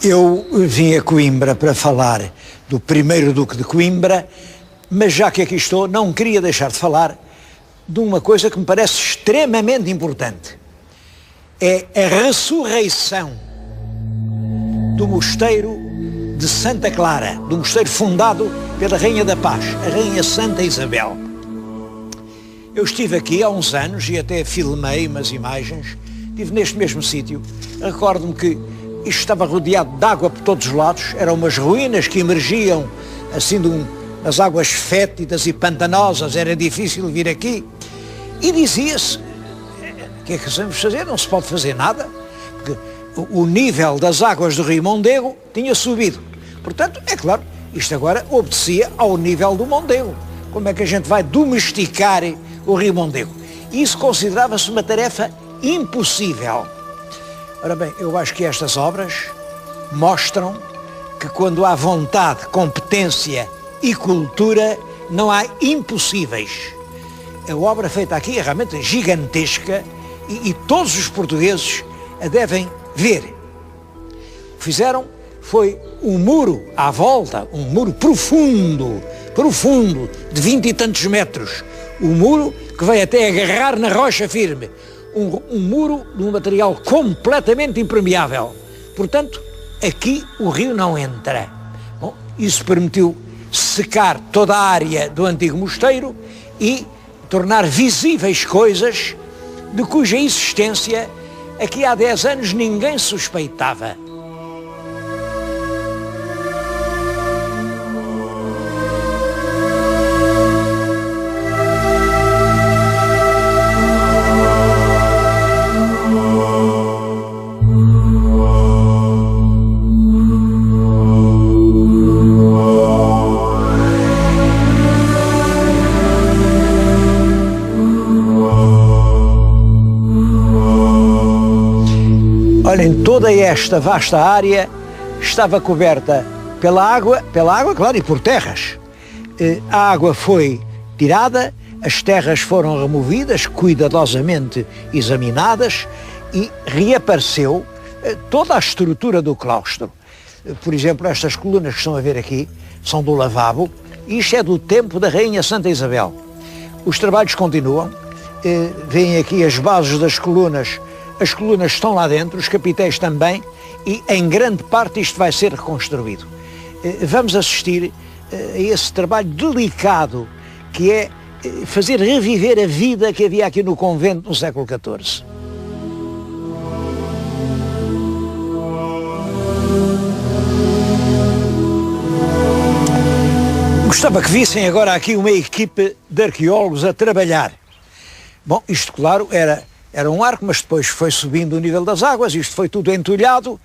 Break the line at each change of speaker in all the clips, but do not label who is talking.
Eu vim a Coimbra para falar do primeiro Duque de Coimbra, mas já que aqui estou, não queria deixar de falar de uma coisa que me parece extremamente importante. É a ressurreição do mosteiro de Santa Clara, do mosteiro fundado pela Rainha da Paz, a Rainha Santa Isabel. Eu estive aqui há uns anos e até filmei umas imagens, estive neste mesmo sítio. Recordo-me que isto estava rodeado de água por todos os lados, eram umas ruínas que emergiam assim das águas fétidas e pantanosas, era difícil vir aqui. E dizia-se, o que é que vamos fazer? Não se pode fazer nada, porque o nível das águas do Rio Mondego tinha subido. Portanto, é claro, isto agora obedecia ao nível do Mondego. Como é que a gente vai domesticar o Rio Mondego? Isso considerava-se uma tarefa impossível. Ora bem, eu acho que estas obras mostram que quando há vontade, competência e cultura, não há impossíveis. A obra feita aqui é realmente gigantesca e todos os portugueses a devem ver. O que fizeram foi um muro à volta, um muro profundo, de 20 e tantos metros. Um muro que veio até agarrar na rocha firme. Um muro de um material completamente impermeável. Portanto, aqui o rio não entra. Bom, isso permitiu secar toda a área do antigo mosteiro e tornar visíveis coisas de cuja existência aqui há 10 anos ninguém suspeitava. Olhem, toda esta vasta área estava coberta pela água, claro, e por terras. A água foi tirada, as terras foram removidas, cuidadosamente examinadas e reapareceu toda a estrutura do claustro. Por exemplo, estas colunas que estão a ver aqui são do lavabo, e isto é do tempo da Rainha Santa Isabel. Os trabalhos continuam, vêm aqui as bases das colunas. As colunas estão lá dentro, os capitéis também, e em grande parte isto vai ser reconstruído. Vamos assistir a esse trabalho delicado que é fazer reviver a vida que havia aqui no convento no século XIV. Gostava que vissem agora aqui uma equipe de arqueólogos a trabalhar. Bom, isto claro era um arco, mas depois foi subindo o nível das águas, isto foi tudo entulhado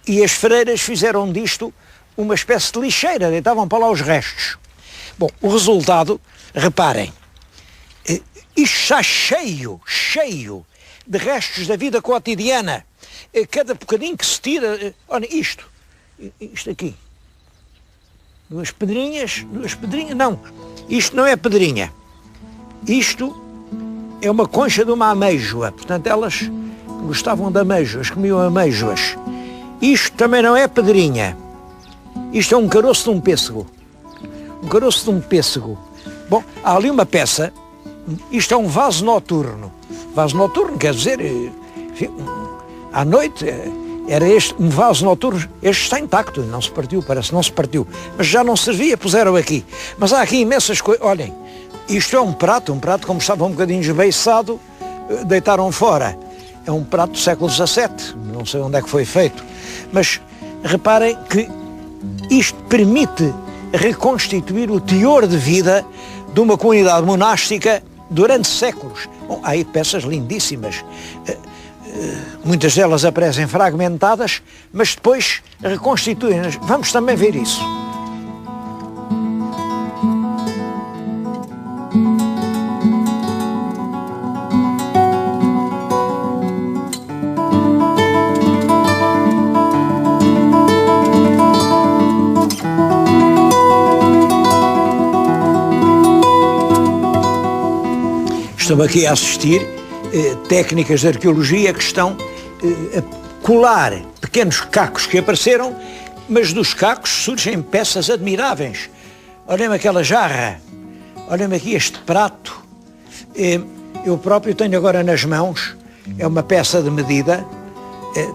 e as freiras fizeram disto uma espécie de lixeira, deitavam para lá os restos. Bom, o resultado, reparem, isto está cheio de restos da vida cotidiana. Cada bocadinho que se tira, olha isto aqui, duas pedrinhas, não, isto não é pedrinha, isto é uma concha de uma amêijoa, portanto elas gostavam de amêijoas, comiam amêijoas. Isto também não é pedrinha, isto é um caroço de um pêssego. Bom, há ali uma peça, isto é um vaso noturno. Vaso noturno quer dizer, enfim, à noite era este, um vaso noturno, este está intacto, não se partiu, parece, não se partiu, mas já não servia, puseram aqui. Mas há aqui imensas coisas, olhem. Isto é um prato como estava um bocadinho esbeiçado, deitaram fora. É um prato do século XVII, não sei onde é que foi feito. Mas reparem que isto permite reconstituir o teor de vida de uma comunidade monástica durante séculos. Bom, há aí peças lindíssimas. Muitas delas aparecem fragmentadas, mas depois reconstituem-nas. Vamos também ver isso. Estou aqui a assistir técnicas de arqueologia que estão a colar pequenos cacos que apareceram, mas dos cacos surgem peças admiráveis. Olhem-me aquela jarra, olhem-me aqui este prato. Eu próprio tenho agora nas mãos, é uma peça de medida,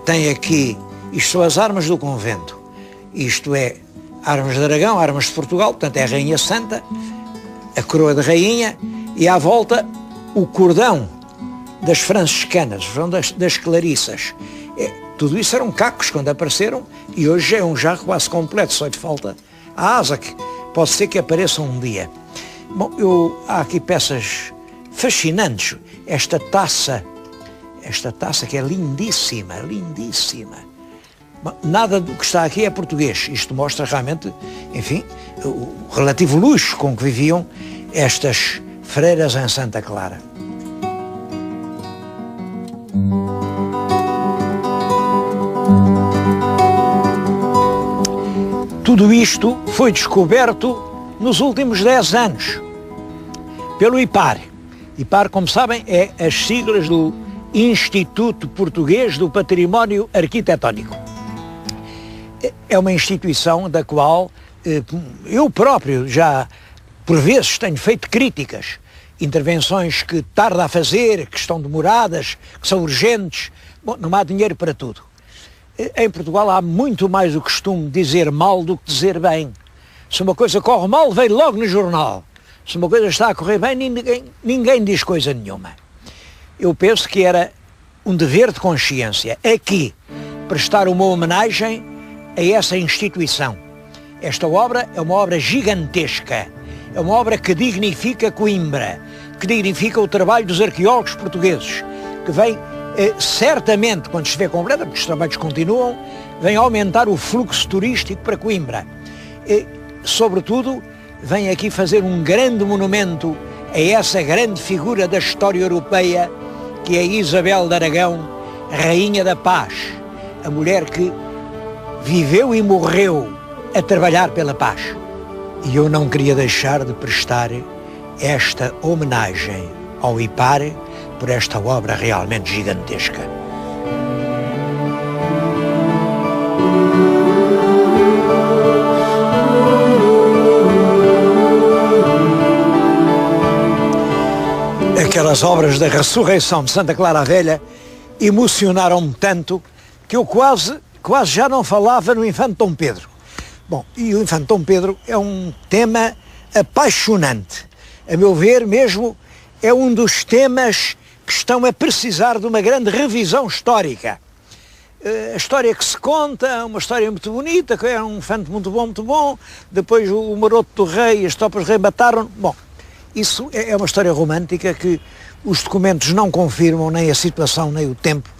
tem aqui, isto são as armas do convento, isto é armas de Aragão, armas de Portugal, portanto é a Rainha Santa, a coroa de rainha e à volta o cordão das franciscanas, das clarissas. Tudo isso eram cacos quando apareceram e hoje é um jarro quase completo, só lhe falta a asa, que pode ser que apareça um dia. Bom, há aqui peças fascinantes. Esta taça que é lindíssima, lindíssima. Bom, nada do que está aqui é português. Isto mostra realmente, enfim, o relativo luxo com que viviam estas freiras em Santa Clara. Tudo isto foi descoberto nos últimos 10 anos pelo IPAR. IPAR, como sabem, é as siglas do Instituto Português do Património Arquitetónico. É uma instituição da qual eu próprio já, por vezes, tenho feito críticas. Intervenções que tarda a fazer, que estão demoradas, que são urgentes. Bom, não há dinheiro para tudo. Em Portugal há muito mais o costume de dizer mal do que dizer bem. Se uma coisa corre mal, vem logo no jornal. Se uma coisa está a correr bem, ninguém diz coisa nenhuma. Eu penso que era um dever de consciência aqui prestar uma homenagem a essa instituição. Esta obra é uma obra gigantesca. É uma obra que dignifica Coimbra, que dignifica o trabalho dos arqueólogos portugueses, que vem certamente, quando estiver completa, porque os trabalhos continuam, vem aumentar o fluxo turístico para Coimbra. Sobretudo, vem aqui fazer um grande monumento a essa grande figura da história europeia, que é Isabel de Aragão, Rainha da Paz, a mulher que viveu e morreu a trabalhar pela paz. E eu não queria deixar de prestar esta homenagem ao IPAR por esta obra realmente gigantesca. Aquelas obras da ressurreição de Santa Clara a Velha emocionaram-me tanto que eu quase já não falava no Infante Dom Pedro. Bom, e o Infante Dom Pedro é um tema apaixonante. A meu ver, mesmo, é um dos temas que estão a precisar de uma grande revisão histórica. A história que se conta é uma história muito bonita, que é um infante muito bom, depois o maroto do rei e as tropas do rei mataram. Bom, isso é uma história romântica que os documentos não confirmam, nem a situação, nem o tempo.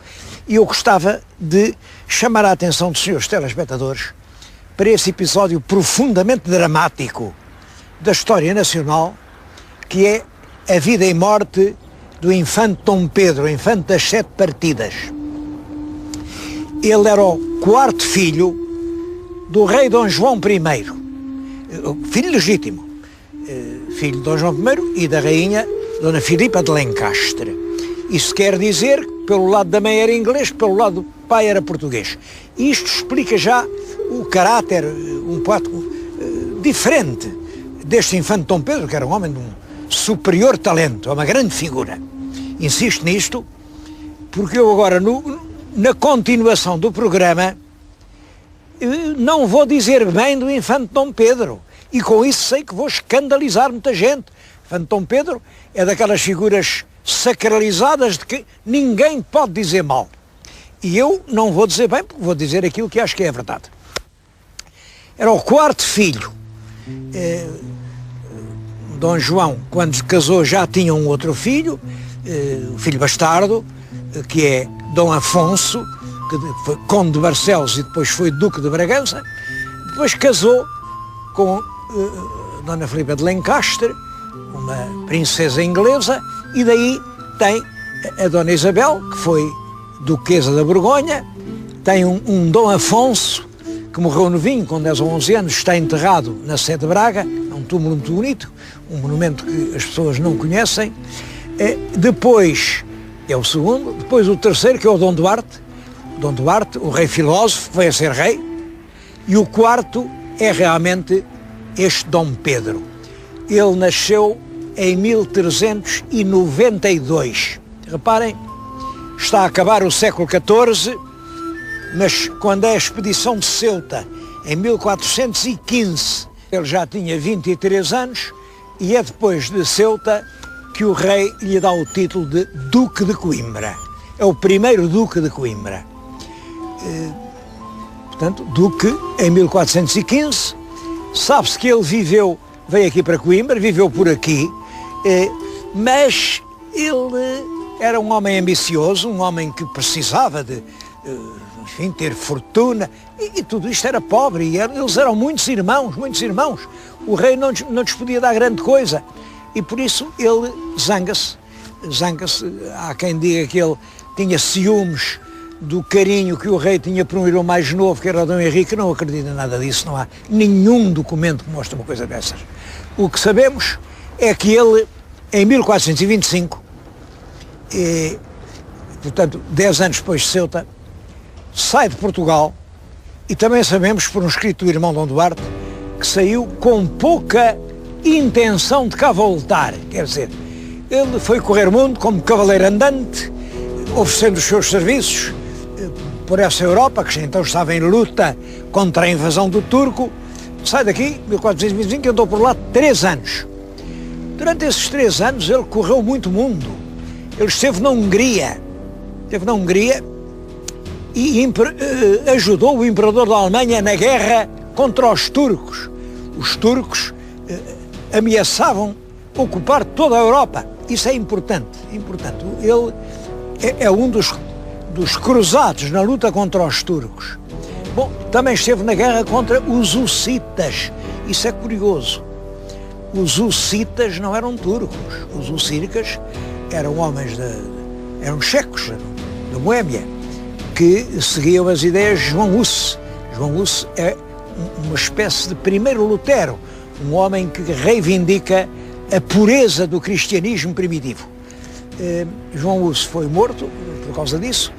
E eu gostava de chamar a atenção dos senhores telespectadores para esse episódio profundamente dramático da história nacional, que é a vida e morte do Infante Dom Pedro, o Infante das 7 Partidas. Ele era o 4º filho do rei Dom João I, filho legítimo, filho de Dom João I e da rainha Dona Filipa de Lencastre. Isso quer dizer que pelo lado da mãe era inglês, pelo lado do pai era português. Isto explica já o caráter um pouco diferente deste Infante Dom Pedro, que era um homem de um superior talento, é uma grande figura. Insisto nisto porque eu agora, na continuação do programa, não vou dizer bem do Infante Dom Pedro, e com isso sei que vou escandalizar muita gente. Infante Dom Pedro é daquelas figuras sacralizadas de que ninguém pode dizer mal. E eu não vou dizer bem, porque vou dizer aquilo que acho que é a verdade. Era o 4º filho. Dom João, quando se casou, já tinha um outro filho, o filho bastardo, que é Dom Afonso, que foi conde de Barcelos e depois foi duque de Bragança. Depois casou com Dona Filipa de Lencastre, uma princesa inglesa, e daí tem a Dona Isabel, que foi duquesa da Borgonha, tem um Dom Afonso, que morreu novinho, com 10 ou 11 anos, está enterrado na Sé de Braga, é um túmulo muito bonito, um monumento que as pessoas não conhecem. Depois é o segundo, depois o terceiro, que é o Dom Duarte, Dom Duarte, o rei filósofo, veio a ser rei, e o quarto é realmente este Dom Pedro. Ele nasceu em 1392. Reparem, está a acabar o século XIV, mas quando é a expedição de Ceuta, em 1415, ele já tinha 23 anos, e é depois de Ceuta que o rei lhe dá o título de Duque de Coimbra. É o primeiro Duque de Coimbra. Portanto, Duque em 1415. Sabe-se que ele veio aqui para Coimbra, viveu por aqui, mas ele era um homem ambicioso, um homem que precisava de, enfim, ter fortuna, e tudo isto era pobre, e eles eram muitos irmãos. O rei não lhes podia dar grande coisa, e por isso ele zanga-se. Há quem diga que ele tinha ciúmes do carinho que o rei tinha por um irmão mais novo, que era o Dom Henrique. Não acredita em nada disso, não há nenhum documento que mostre uma coisa dessas. O que sabemos é que ele, em 1425, portanto 10 anos depois de Ceuta, sai de Portugal, e também sabemos, por um escrito do irmão Dom Duarte, que saiu com pouca intenção de cá voltar. Quer dizer, ele foi correr o mundo como cavaleiro andante, oferecendo os seus serviços por essa Europa, que então estava em luta contra a invasão do turco. Sai daqui, 1425, e andou por lá 3 anos. Durante esses 3 anos ele correu muito mundo. Ele esteve na Hungria, e ajudou o imperador da Alemanha na guerra contra os turcos. Os turcos ameaçavam ocupar toda a Europa. Isso é importante. Ele é um dos cruzados na luta contra os turcos. Bom, também esteve na guerra contra os hussitas. Isso é curioso. Os hussitas não eram turcos. Os hussíticas eram eram checos, da Boémia, que seguiam as ideias de João Huss. João Huss é uma espécie de primeiro Lutero, um homem que reivindica a pureza do cristianismo primitivo. João Huss foi morto por causa disso,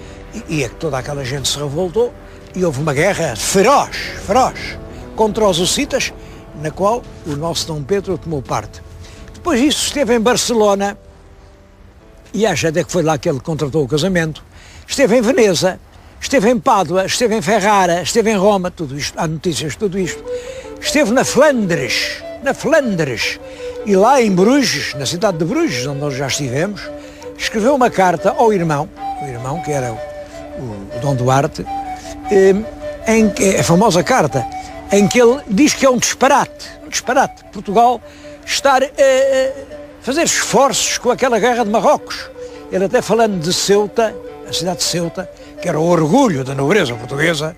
e é que toda aquela gente se revoltou, e houve uma guerra feroz contra os hussitas, na qual o nosso Dom Pedro tomou parte. Depois disso esteve em Barcelona, e acho até que foi lá que ele contratou o casamento. Esteve em Veneza, esteve em Pádua, esteve em Ferrara, esteve em Roma, tudo isto, há notícias de tudo isto. Esteve na Flandres, e lá em Bruges, na cidade de Bruges, onde nós já estivemos, escreveu uma carta ao irmão, que era o Dom Duarte, a famosa carta, em que ele diz que é um disparate, Portugal estar a fazer esforços com aquela guerra de Marrocos. Ele até falando de Ceuta, a cidade de Ceuta, que era o orgulho da nobreza portuguesa.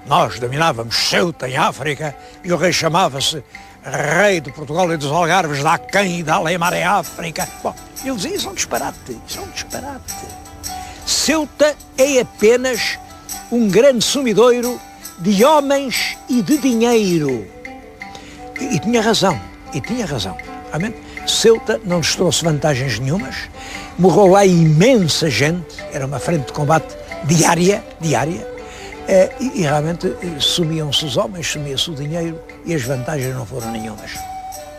Nós dominávamos Ceuta em África, e o rei chamava-se rei de Portugal e dos Algarves, da Aquém e da Alemar em África. Bom, ele dizia, isso é um disparate. Ceuta é apenas um grande sumidouro de homens e de dinheiro. E tinha razão. Amém? Ceuta não nos trouxe vantagens nenhumas, morreu lá imensa gente, era uma frente de combate diária, e realmente sumiam-se os homens, sumia-se o dinheiro, e as vantagens não foram nenhumas.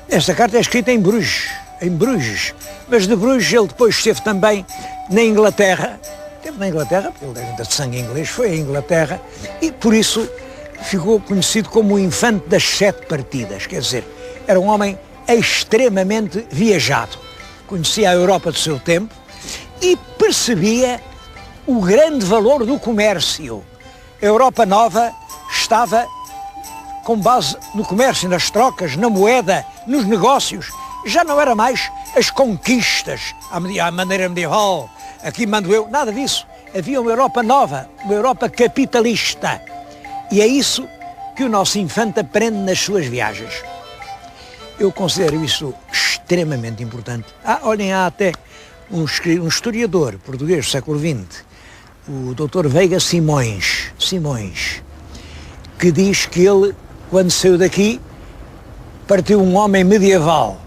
Esta carta é escrita em Bruges, mas de Bruges ele depois esteve também na Inglaterra, porque ele era de sangue inglês, foi à Inglaterra, e por isso ficou conhecido como o infante das 7 partidas, quer dizer, era um homem extremamente viajado, conhecia a Europa do seu tempo e percebia o grande valor do comércio. A Europa Nova estava com base no comércio, nas trocas, na moeda, nos negócios. Já não era mais as conquistas à maneira medieval, aqui mando eu, nada disso. Havia uma Europa nova, uma Europa capitalista. E é isso que o nosso infante aprende nas suas viagens. Eu considero isso extremamente importante. Olhem, há até um historiador português do século XX, o Dr. Veiga Simões, que diz que ele, quando saiu daqui, partiu um homem medieval,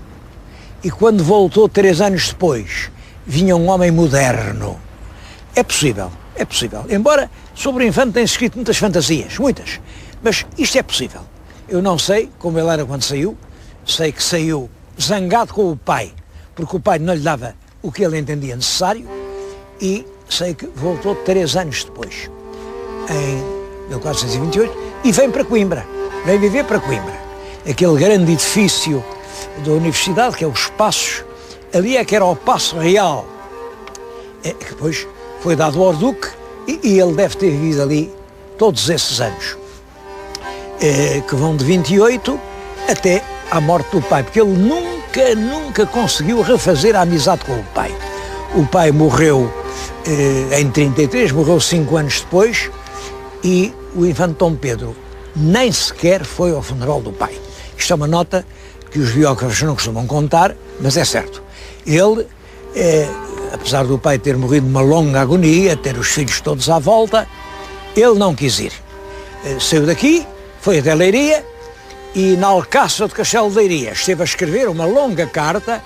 e quando voltou 3 anos depois, vinha um homem moderno. É possível. É possível. Embora sobre o infante tenha escrito muitas fantasias, muitas. Mas isto é possível. Eu não sei como ele era quando saiu. Sei que saiu zangado com o pai, porque o pai não lhe dava o que ele entendia necessário. E sei que voltou 3 anos depois, em 1428, e vem para Coimbra. Vem viver para Coimbra. Aquele grande edifício da universidade, que é os Passos. Ali é que era o Paço Real, que depois foi dado ao Duque, e ele deve ter vivido ali todos esses anos, que vão de 28 até à morte do pai, porque ele nunca conseguiu refazer a amizade com o pai. O pai morreu em 33, morreu 5 anos depois, e o infante Dom Pedro nem sequer foi ao funeral do pai. Isto é uma nota que os biógrafos não costumam contar, mas é certo. Ele, apesar do pai ter morrido numa longa agonia, ter os filhos todos à volta, ele não quis ir. Saiu daqui, foi até Leiria, e na Alcácer de Castelo de Leiria esteve a escrever uma longa carta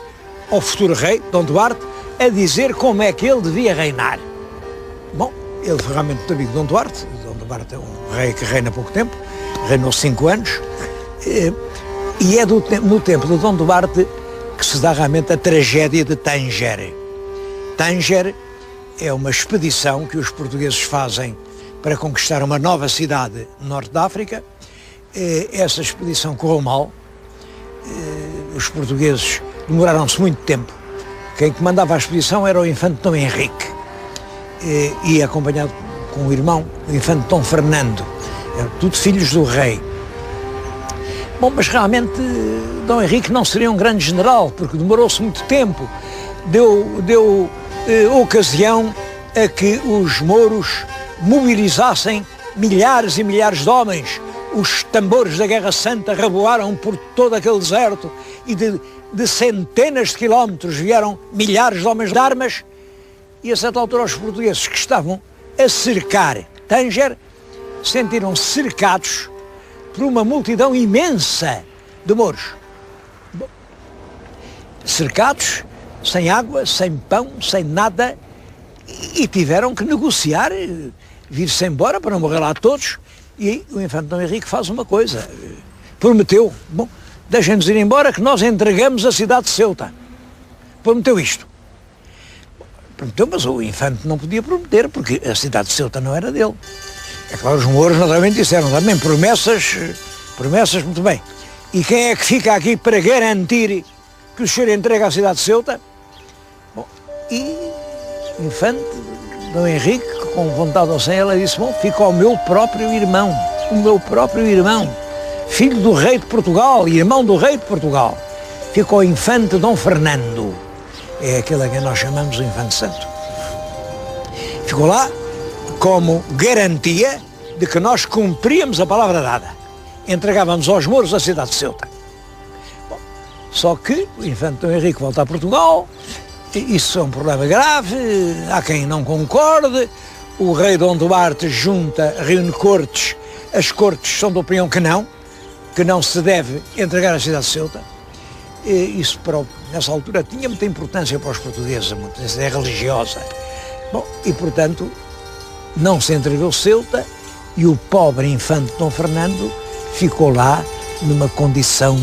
ao futuro rei, Dom Duarte, a dizer como é que ele devia reinar. Bom, ele foi realmente muito amigo de Dom Duarte. Dom Duarte é um rei que reina há pouco tempo, reinou 5 anos, e é no tempo de Dom Duarte que se dá realmente a tragédia de Tanger. Tanger é uma expedição que os portugueses fazem para conquistar uma nova cidade no norte da África. Essa expedição correu mal, os portugueses demoraram-se muito tempo. Quem comandava a expedição era o infante Dom Henrique, e acompanhado com o irmão, o infante Dom Fernando. Eram tudo filhos do rei. Bom, mas realmente Dom Henrique não seria um grande general, porque demorou-se muito tempo. Deu ocasião a que os mouros mobilizassem milhares e milhares de homens. Os tambores da Guerra Santa reboaram por todo aquele deserto, e de centenas de quilómetros vieram milhares de homens de armas, e a certa altura os portugueses que estavam a cercar Tanger sentiram-se cercados por uma multidão imensa de mouros. Bom, cercados, sem água, sem pão, sem nada, e tiveram que negociar, vir-se embora para não morrer lá todos. E o infante Dom Henrique faz uma coisa, prometeu: bom, deixem-nos ir embora que nós entregamos a cidade de Ceuta. Prometeu isto. Prometeu, mas o infante não podia prometer, porque a cidade de Ceuta não era dele. É claro, os mouros naturalmente disseram também promessas, muito bem. E quem é que fica aqui para garantir que o senhor entrega a cidade de Ceuta? Bom, e o infante Dom Henrique, com vontade ou sem ela, disse: bom, fica o meu próprio irmão, filho do rei de Portugal, irmão do rei de Portugal. Fica o infante Dom Fernando, é aquele a quem nós chamamos o infante santo. Ficou lá como garantia de que nós cumpríamos a palavra dada. Entregávamos aos mouros a cidade de Ceuta. Bom, só que o infante Dom Henrique volta a Portugal, isso é um problema grave, há quem não concorde. O rei Dom Duarte reúne cortes, as cortes são da opinião que não se deve entregar a cidade de Ceuta. Isso, nessa altura, tinha muita importância para os portugueses, a importância religiosa. Bom, e portanto, não se entregou Ceuta, e o pobre infante Dom Fernando ficou lá numa condição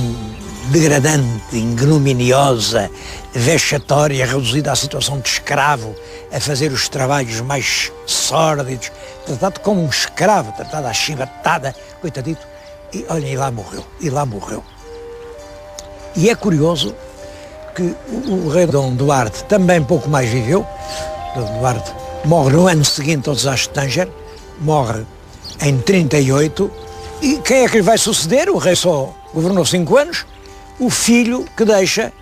degradante, ignominiosa, vexatória, reduzida à situação de escravo, a fazer os trabalhos mais sórdidos, tratado como um escravo, tratado à chibatada, coitadito, e olha, e lá morreu. E é curioso que o rei Dom Duarte também pouco mais viveu. Dom Duarte morre no ano seguinte ao desastre de Tanger, morre em 38, e quem é que lhe vai suceder? O rei só governou 5 anos, o filho que deixa,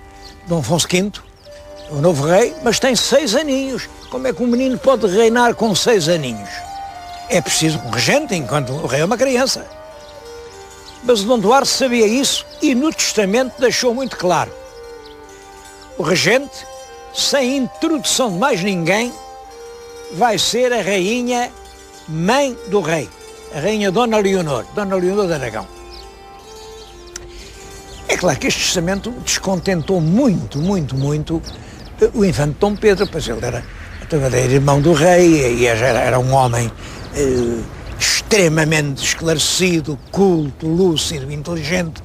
Dom Afonso V, o novo rei, mas tem 6 aninhos. Como é que um menino pode reinar com 6 aninhos? É preciso um regente, enquanto o rei é uma criança. Mas o Dom Duarte sabia isso e no testamento deixou muito claro: o regente, sem introdução de mais ninguém, vai ser a rainha mãe do rei, a rainha Dona Leonor de Aragão. É claro que este testamento descontentou muito o infante Dom Pedro, pois ele era era irmão do rei e era um homem extremamente esclarecido, culto, lúcido, inteligente,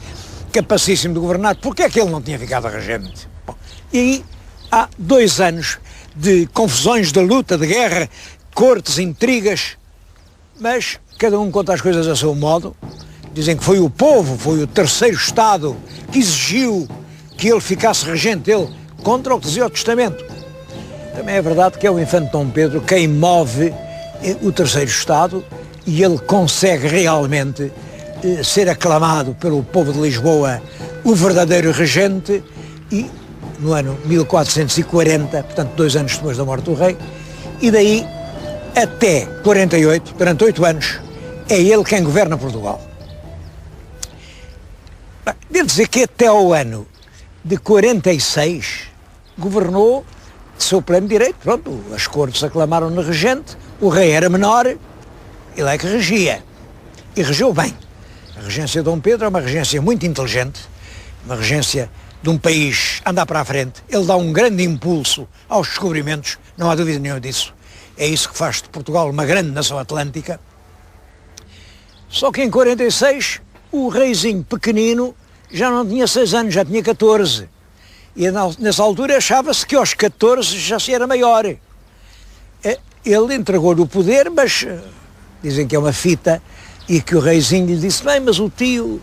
capacíssimo de governar. Porque é que ele não tinha ficado regente? Bom, e aí há 2 anos de confusões, de luta, de guerra, cortes, intrigas, mas cada um conta as coisas a seu modo. Dizem que foi o povo, foi o terceiro Estado que exigiu que ele ficasse regente, ele, contra o que dizia o Testamento. Também é verdade que é o infante Dom Pedro quem move o terceiro Estado e ele consegue realmente ser aclamado pelo povo de Lisboa o verdadeiro regente e no ano 1440, portanto 2 anos depois da morte do rei, e daí até 48, durante 8 anos, é ele quem governa Portugal. Devo dizer que até ao ano de 46 governou de seu pleno direito. Pronto, as cortes aclamaram-no regente, o rei era menor, ele é que regia. E regeu bem. A regência de Dom Pedro é uma regência muito inteligente, uma regência de um país andar para a frente. Ele dá um grande impulso aos descobrimentos, não há dúvida nenhuma disso. É isso que faz de Portugal uma grande nação atlântica. Só que em 46, o reizinho pequenino já não tinha 6 anos, já tinha 14. E nessa altura achava-se que aos 14 já se era maior. Ele entregou-lhe o poder, mas dizem que é uma fita, e que o reizinho lhe disse: bem, mas o tio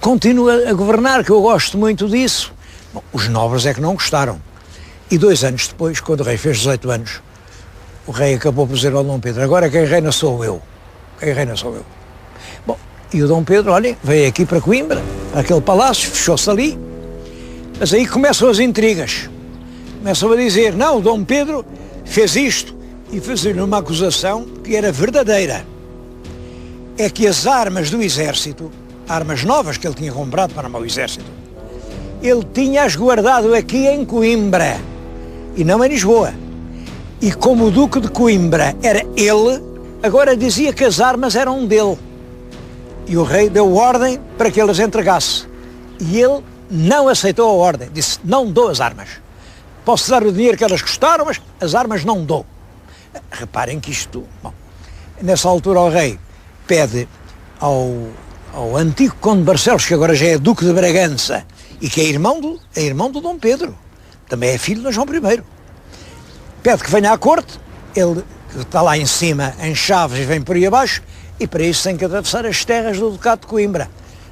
continua a governar, que eu gosto muito disso. Bom, os nobres é que não gostaram. E 2 anos depois, quando o rei fez 18 anos, o rei acabou por dizer ao Dom Pedro: agora quem reina sou eu. Quem reina sou eu. Bom, e o Dom Pedro, olhem, veio aqui para Coimbra, para aquele palácio, fechou-se ali. Mas aí começam as intrigas. Começam a dizer: não, o Dom Pedro fez isto, e fazer-lhe uma acusação que era verdadeira. É que as armas do exército, armas novas que ele tinha comprado para o exército, ele tinha-as guardado aqui em Coimbra, e não em Lisboa. E como o Duque de Coimbra era ele, agora dizia que as armas eram dele. E o rei deu ordem para que ele as entregasse. E ele não aceitou a ordem, disse: não dou as armas. Posso dar o dinheiro que elas custaram, mas as armas não dou. Reparem que isto... Bom, nessa altura o rei pede ao antigo Conde de Barcelos, que agora já é Duque de Bragança, e que é irmão do Dom Pedro, também é filho de João I. Pede que venha à corte, ele está lá em cima, em Chaves, e vem por aí abaixo, e para isso tem que atravessar as terras do Ducado de Coimbra.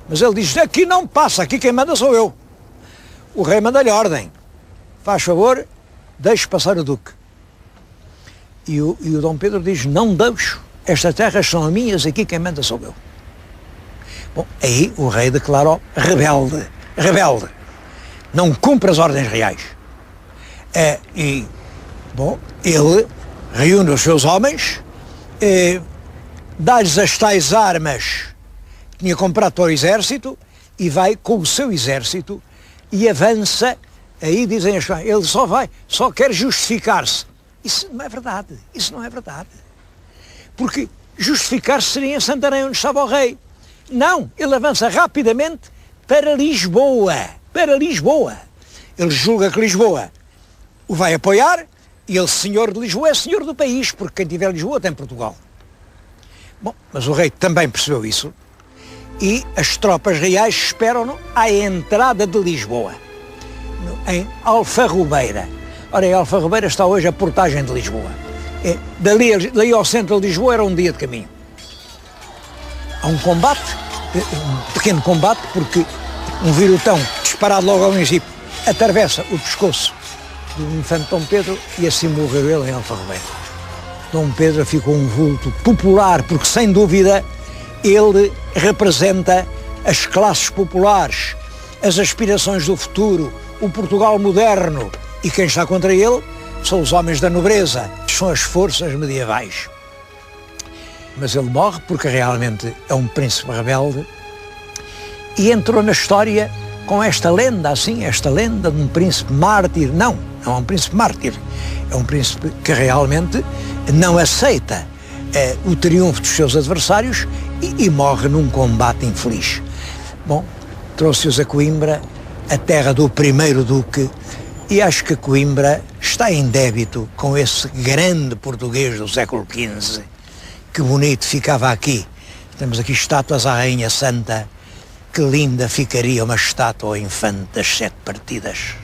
Mas ele diz: aqui não passa, aqui quem manda sou eu. O rei manda-lhe ordem: faz favor, deixe passar o Duque. E o Dom Pedro diz: não deixo, estas terras são minhas, aqui quem manda sou eu. Bom, aí o rei declarou rebelde, não cumpre as ordens reais. Bom, ele reúne os seus homens, dá-lhes as tais armas que tinha comprado para o exército e vai com o seu exército e avança. Aí dizem as coisas, ele só quer justificar-se. Isso não é verdade, isso não é verdade. Porque justificar-se seria em Santarém, onde estava o rei. Não, ele avança rapidamente para Lisboa, Ele julga que Lisboa o vai apoiar, e ele, senhor de Lisboa, é senhor do país, porque quem tiver Lisboa tem Portugal. Bom, mas o rei também percebeu isso, e as tropas reais esperam-no à entrada de Lisboa, em Alfarrobeira. Ora, em Alfarrobeira está hoje a portagem de Lisboa. Dali ao centro de Lisboa era um dia de caminho. Há um combate, um pequeno combate, porque um virutão disparado logo ao princípio atravessa o pescoço do infante Dom Pedro e assim morreu ele em Alfarrobeira. Dom Pedro ficou um vulto popular, porque sem dúvida ele representa as classes populares, as aspirações do futuro, o Portugal moderno, e quem está contra ele são os homens da nobreza, são as forças medievais. Mas ele morre porque realmente é um príncipe rebelde e entrou na história com esta lenda, assim, esta lenda de um príncipe mártir. Não é um príncipe mártir, é um príncipe que realmente não aceita o triunfo dos seus adversários e morre num combate infeliz. Bom, trouxe-os a Coimbra, a terra do primeiro duque, E acho que Coimbra está em débito com esse grande português do século XV. Que bonito ficava aqui. Temos aqui estátuas à Rainha Santa. Que linda ficaria uma estátua ao infante das 7 partidas.